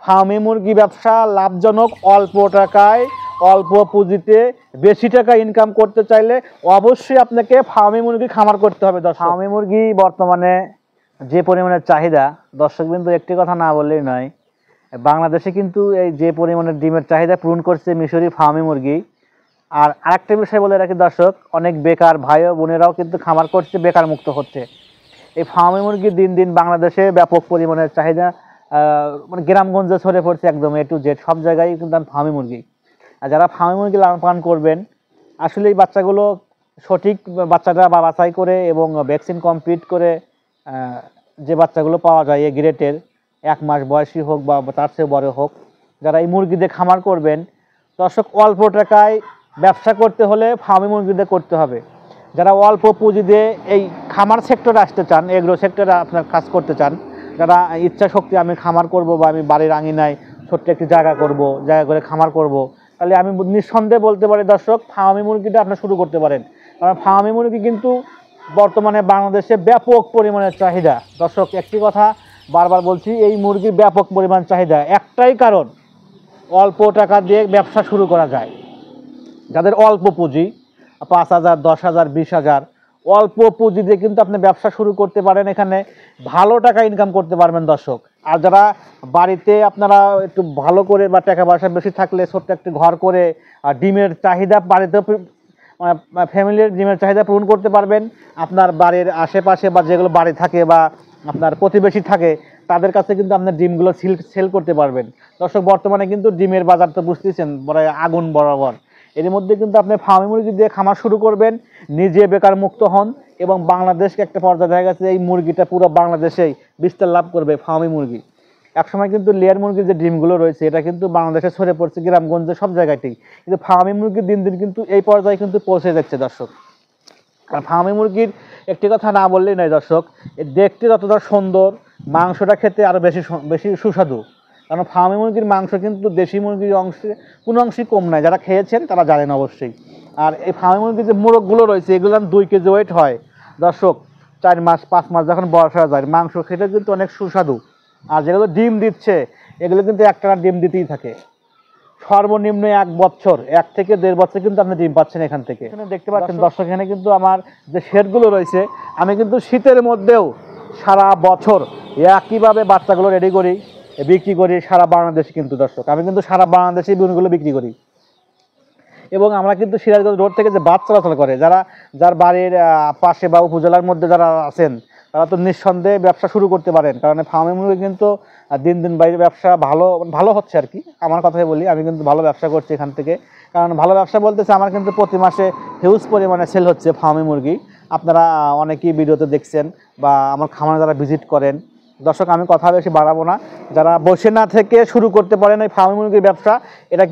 Fermi মুরগি ব্যবসা লাভজনক, অল্প টাকায় অল্প পুঁজিতে বেশি টাকা ইনকাম করতে চাইলে অবশ্যই আপনাকে ফার্মি মুরগি খামার করতে হবে। ফার্মি মুরগি বর্তমানে যে পরিমাণের চাহিদা, দর্শক বিন্দু একটি কথা না বললেই নয়, বাংলাদেশে কিন্তু এই যে পরিমাণের ডিমের চাহিদা পূরণ করছে মিশরি ফার্মি মুরগি। আর আরেকটা বিষয় বলে রাখি দর্শক, অনেক বেকার ভাই ও বোনেরাও কিন্তু খামার করছে, বেকার মুক্ত হচ্ছে। এই ফার্মি মুরগি দিন দিন বাংলাদেশে ব্যাপক পরিমাণের চাহিদা, মানে গ্রামগঞ্জে ছড়িয়ে পড়ছে, একদম A to Z সব জায়গায় কিন্তু ফার্মি মুরগি। আর যারা ফার্মি মুরগি লালন পালন করবেন, আসলে এই বাচ্চাগুলো সঠিক বাচ্চাটা বা বাছাই করে এবং ভ্যাকসিন কমপ্লিট করে যে বাচ্চাগুলো পাওয়া যায় এই গ্রেটের, 1 মাস বয়সী হোক বা তার চেয়ে বড় হোক, যারা এই মুরগিদের খামার করবেন, দর্শক অল্প টাকায় ব্যবসা করতে হলে ফার্মি মুরগিদের করতে হবে। যারা অল্প পুঁজি দিয়ে এই খামার সেক্টরে আসতে চান, এগ্রো সেক্টরে আপনার কাজ করতে চান, যারা ইচ্ছা শক্তি আমি খামার করব বা আমি বাড়ির আঙিনায় ছোট্ট একটি জায়গা করব, জায়গা করে খামার করব, তাহলে আমি নিঃসন্দেহে বলতে পারি দর্শক ফার্মি মুরগিটা আপনি শুরু করতে পারেন। কারণ ফার্মি মুরগি কিন্তু বর্তমানে বাংলাদেশে ব্যাপক পরিমাণের চাহিদা। দর্শক একটি কথা বারবার বলছি, এই মুরগির ব্যাপক পরিমাণ চাহিদা, একটাই কারণ অল্প টাকা দিয়ে ব্যবসা শুরু করা যায়। যাদের অল্প পুঁজি, 5,000, 10,000, 20,000, অল্প পুঁজি দিয়ে কিন্তু আপনি ব্যবসা শুরু করতে পারেন, এখানে ভালো টাকা ইনকাম করতে পারবেন দর্শক। আর যারা বাড়িতে আপনারা একটু ভালো করে বা টাকা পয়সা বেশি থাকলে ছোট্ট একটি ঘর করে আর ডিমের চাহিদা বাড়িতে, ফ্যামিলির ডিমের চাহিদা পূরণ করতে পারবেন। আপনার বাড়ির আশেপাশে বা যেগুলো বাড়ি থাকে বা আপনার প্রতিবেশী থাকে, তাদের কাছে কিন্তু আপনার ডিমগুলো সেল করতে পারবেন। দর্শক বর্তমানে কিন্তু ডিমের বাজার তো বুঝতেছেন বড় আগুন বরাবর। এর মধ্যে কিন্তু আপনি ফার্মি মুরগি দিয়ে খামার শুরু করবেন, নিজে বেকার মুক্ত হন এবং বাংলাদেশকে একটা পর্যায়ে দেখা গেছে এই মুরগিটা পুরো বাংলাদেশেই বিস্তার লাভ করবে ফার্মি মুরগি। একসময় কিন্তু লেয়ার মুরগির যে ডিমগুলো রয়েছে এটা কিন্তু বাংলাদেশে ছড়িয়ে পড়ছে গ্রামগঞ্জে সব জায়গাতেই, কিন্তু ফার্মি মুরগি দিন দিন কিন্তু এই পর্যায়ে কিন্তু পৌঁছে যাচ্ছে দর্শক। কারণ ফার্মি মুরগির একটি কথা না বললেই নয় দর্শক, দেখতে যতটা সুন্দর, মাংসটা খেতে আরও বেশি সুস্বাদু। কারণ ফার্মি মুরগির মাংস কিন্তু দেশি মুরগির অংশে কোনো অংশই কম নয়, যারা খেয়েছেন তারা জানেন অবশ্যই। আর এই ফার্মি মুরগির যে মোরগগুলো রয়েছে এগুলো 2 কেজি ওয়েট হয় দর্শক। 4 মাস 5 মাস যখন বয়স হয়ে যায়, মাংস খেতে কিন্তু অনেক সুস্বাদু। আর যেগুলো ডিম দিচ্ছে এগুলো কিন্তু একটানা ডিম দিতেই থাকে, সর্বনিম্ন 1 বছর, 1 থেকে 1.5 বছর কিন্তু আপনি ডিম পাচ্ছেন এখান থেকে। এখানে দেখতে পাচ্ছেন দর্শক, এখানে কিন্তু আমার যে শেডগুলো রয়েছে, আমি কিন্তু শীতের মধ্যেও সারা বছর একইভাবে বাচ্চাগুলো রেডি করি, বিক্রি করি সারা বাংলাদেশে। কিন্তু দর্শক আমি কিন্তু সারা বাংলাদেশে বিউনিগুলো বিক্রি করি। এবং আমরা কিন্তু সিরাজগঞ্জ রোড থেকে যে বাস চলাচল করে, যার বাড়ির পাশে বা উপজেলার মধ্যে যারা আছেন, তারা তো নিঃসন্দেহে ব্যবসা শুরু করতে পারেন। কারণ ফার্মি মুরগি কিন্তু দিন দিন বাইরে ব্যবসা ভালো হচ্ছে আর কি। আমার কথাই বলি, আমি কিন্তু ভালো ব্যবসা করছি এখান থেকে। কারণ ভালো ব্যবসা বলতেছে, আমার কিন্তু প্রতি মাসে হিউজ পরিমাণে সেল হচ্ছে ফার্মি মুরগি। আপনারা অনেকেই ভিডিওতে দেখছেন বা আমার খামারে যারা ভিজিট করেন। দর্শক আমি কথা বেশি বাড়াবো না, যারা বসে না থেকে শুরু করতে পারেন এই ফার্মি মুরগির ব্যবসা, এটা